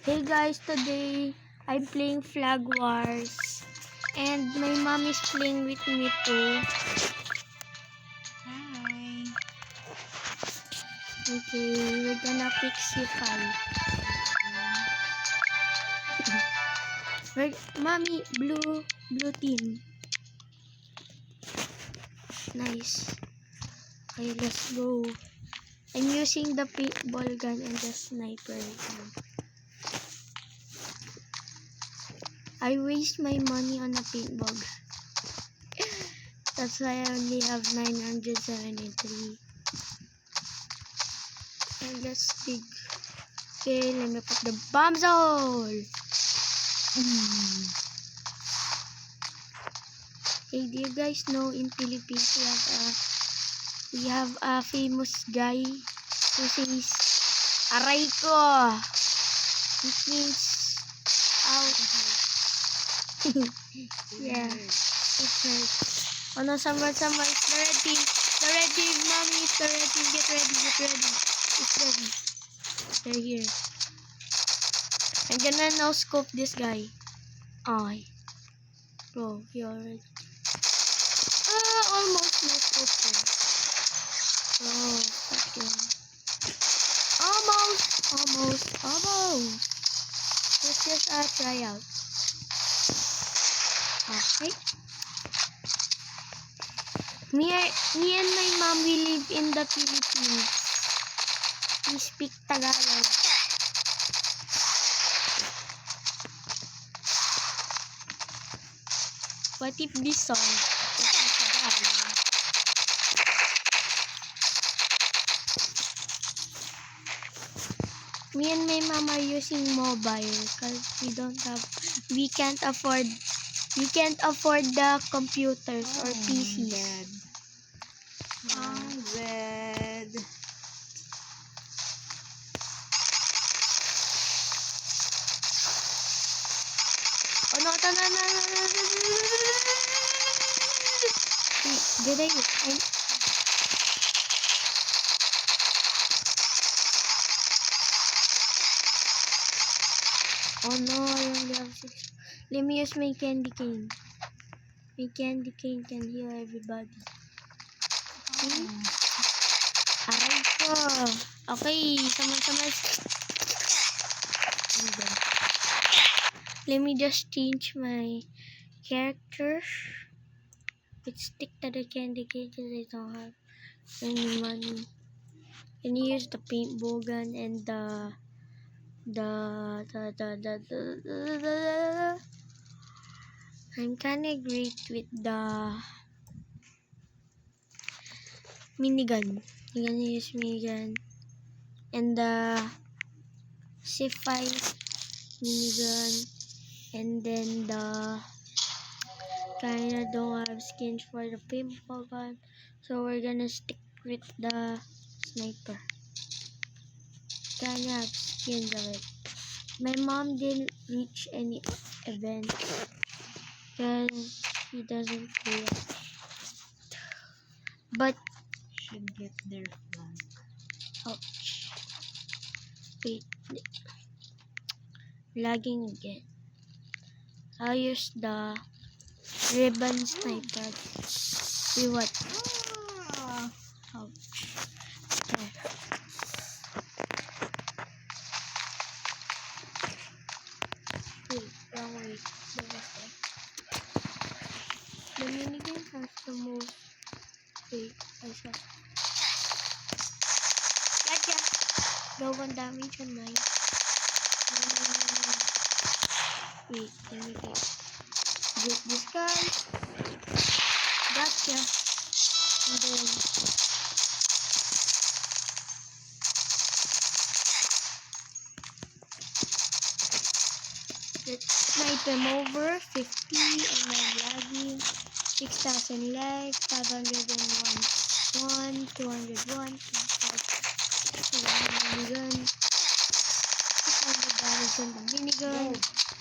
Hey guys, today I'm playing Flag Wars and my mom is playing with me too. Hi. Okay, we're gonna pick C5. Mommy, blue team. Nice. Okay, let's go. I'm using the paintball gun and the sniper right now. I waste my money on a paintball gun. That's why I only have 973. And let's dig. Okay, let me put the bomb hole. Hey, do you guys know in Philippines we have a famous guy who says aray ko, which means out. Yeah, it hurts. Oh no, someone, the red team, mommy, it's the red team, get ready, it's ready, they're here. I'm gonna no scope this guy. Oh, bro, he already. Almost no scope him. Oh, fucking. Almost. Let's just try out. Okay. Me and my mom, we live in the Philippines. We speak Tagalog. What if this song is Tagalog? Me and my mom are using mobile because we can't afford the computers or PCs. I'm dead. Oh no. Did I Oh no, I only have 6. Let me use my candy cane. My candy cane can heal everybody. See? Aray ko. Okay, sama-sama. Let me just change my character. Let's stick to the candy cane because I don't have any money. Can you use the paintball gun and the I'm kinda great with the minigun. I'm gonna use minigun and the C5 minigun, and then the kinda don't have skins for the paintball gun, so we're gonna stick with the sniper. Kinda have skins of it. My mom didn't reach any event because he doesn't play. But Should get their flag. ouch. Wait. Lagging again. I'll use the ribbon sniper. See what? Ouch. Okay. Wait, wrong way. The minigun has the most. Wait, I saw. Gotcha! Go 1 damage on mine. Wait, let me get this guy. Gotcha! And then let's snipe him over. 50 and then lagging. 6,000 lag. 501. 201. 205. Minigun. 600 damage on the minigun.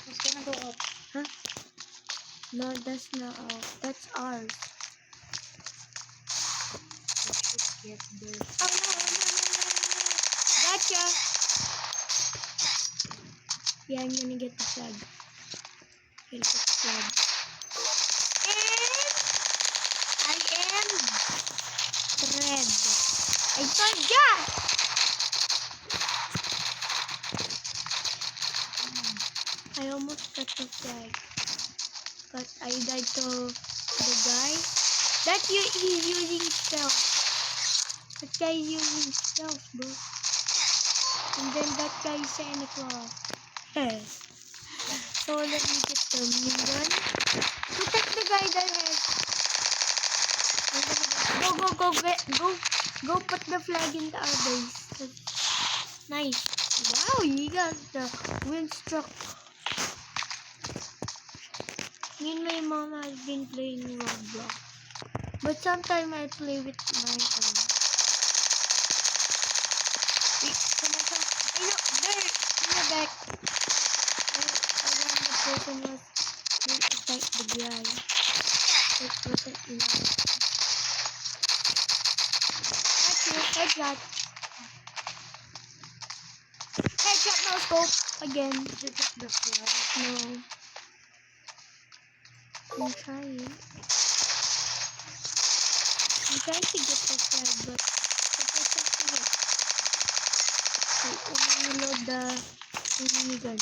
It's gonna go up. Huh? No, that's not ours. That's ours. It should get their Oh no. Gotcha! Yeah, I'm gonna get the flag. Get the flag. And I am red. I forgot! I almost got the flag. But I died to the guy. That he's using stealth. That guy is using stealth, bro. And then that guy is Santa Claus. So let me get the minigun. Protect the guy that has. Go put the flag in our base. Nice. Wow, you got the wind struck. Me and my mom has been playing Roblox. But sometimes I play with my own. Wait, someone come. I know, there, in the back. Around the person was going to attack the guy. It wasn't enough. That's it, headshot. Headshot, no scope. Again. Did you get the flag? No. I'm trying. I'm trying to get the flag, but the person is wait, let me reload the minigun.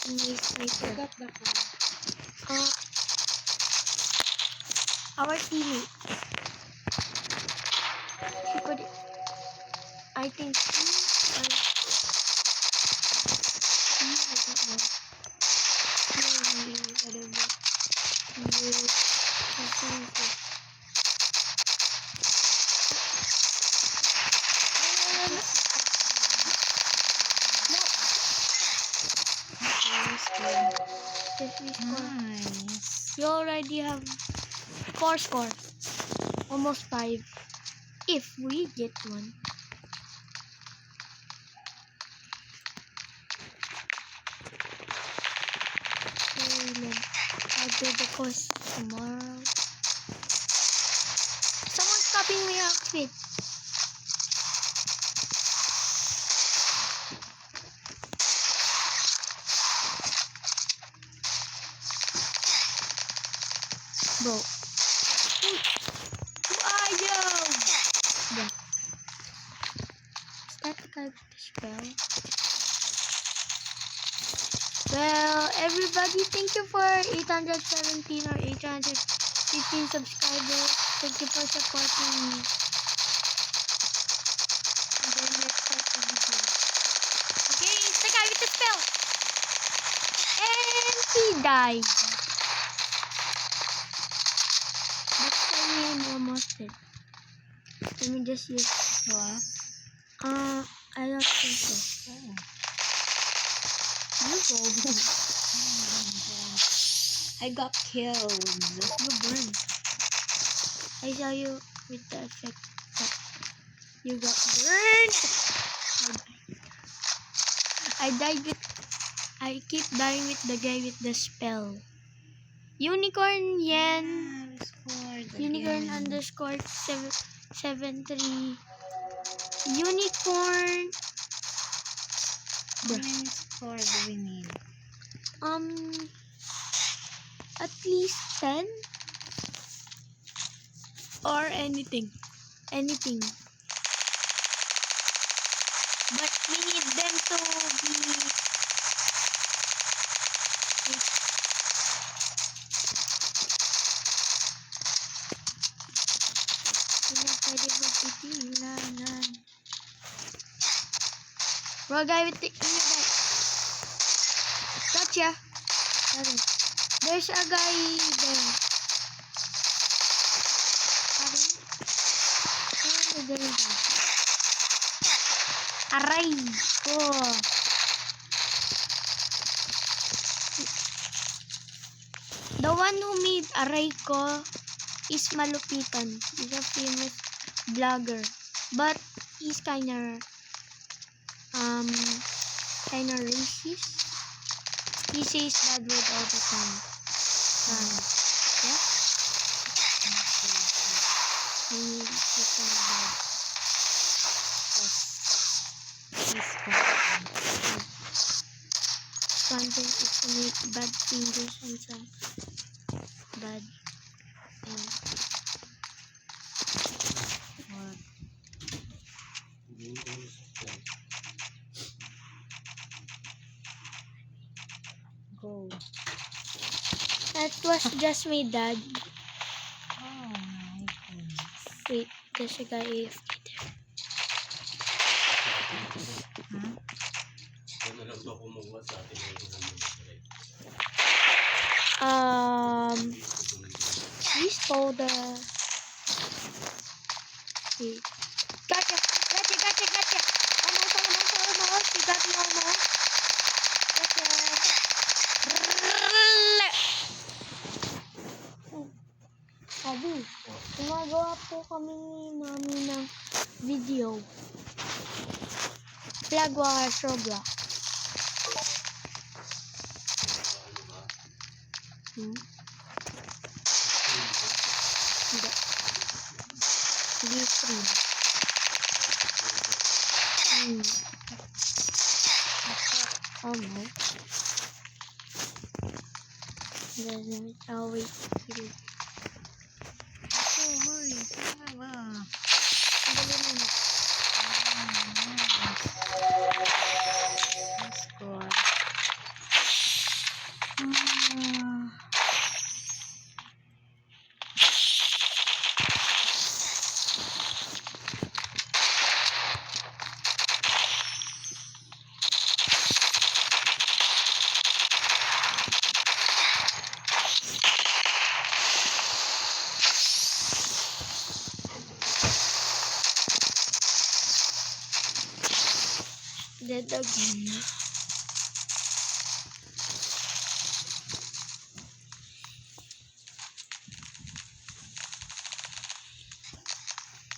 And my I sniper. got the flag. Our teammate. She put it. I think she or I don't know. Maybe whatever. Just respawn. Nice. You already have 4 scores. Almost 5. If we get one. I'll do the course tomorrow. Someone's copying my outfit. Bro. Who are you? Bro. Is that the guy with the spell? Well, everybody, thank you for 817 or 815 subscribers. Thank you for supporting me. And then let's start the video. Okay, it's the guy with the spell. And he died. That's why I'm almost dead. Let me just use What? I don't think so. Oh. You go. I got killed. You burned. I saw you with the effect. But you got burned. I died with. I keep dying with the guy with the spell. Unicorn Yen. Yeah, we scored Unicorn again. underscore 773. Unicorn. How many score do we need? At least 10 or anything. Anything. But we need them to be hindi pwede magtitilanan. Bro, guy with the in the back. Gotcha. Got it. There's a guy there. Got him. And there you go. Aray ko. The one who made aray ko is Malupitan. He's a famous vlogger. But he's kinda racist. He says bad word all the time. Yeah? He's kinda bad. He scored. content is to make bad fingers and some bad and What? Go. that was just my dad. Oh my goodness. Wait, kasi ka AFK there. Huh? Ano lang ba kumuha sa atin ng Please call the. Wait. Gotcha! Gotcha! Gotcha! Gotcha! Almost! Almost! Almost! You got me almost. Gotcha! Sabi, gumagawa po kami namin ng video. Flag Wars Roblox. Hmm? Hindi. Hindi stream. Almost. Doesn't. Oh, wait. Here. Oh, hoy. Sana ba? Dali mo na. Score. Dead again.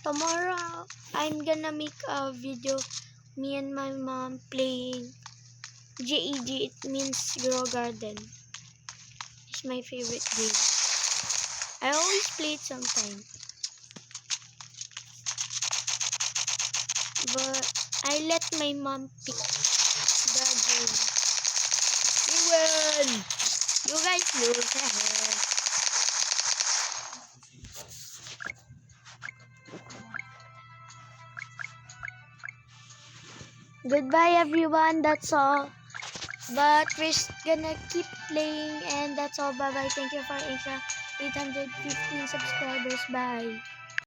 Tomorrow, I'm gonna make a video. Me and my mom playing GEG. It means Grow Garden. It's my favorite game. I always play it sometimes. But I let my mom pick the game. We win! You guys lose. Goodbye everyone, that's all. But we're gonna keep playing and that's all. Bye bye. Thank you for 850 subscribers. Bye.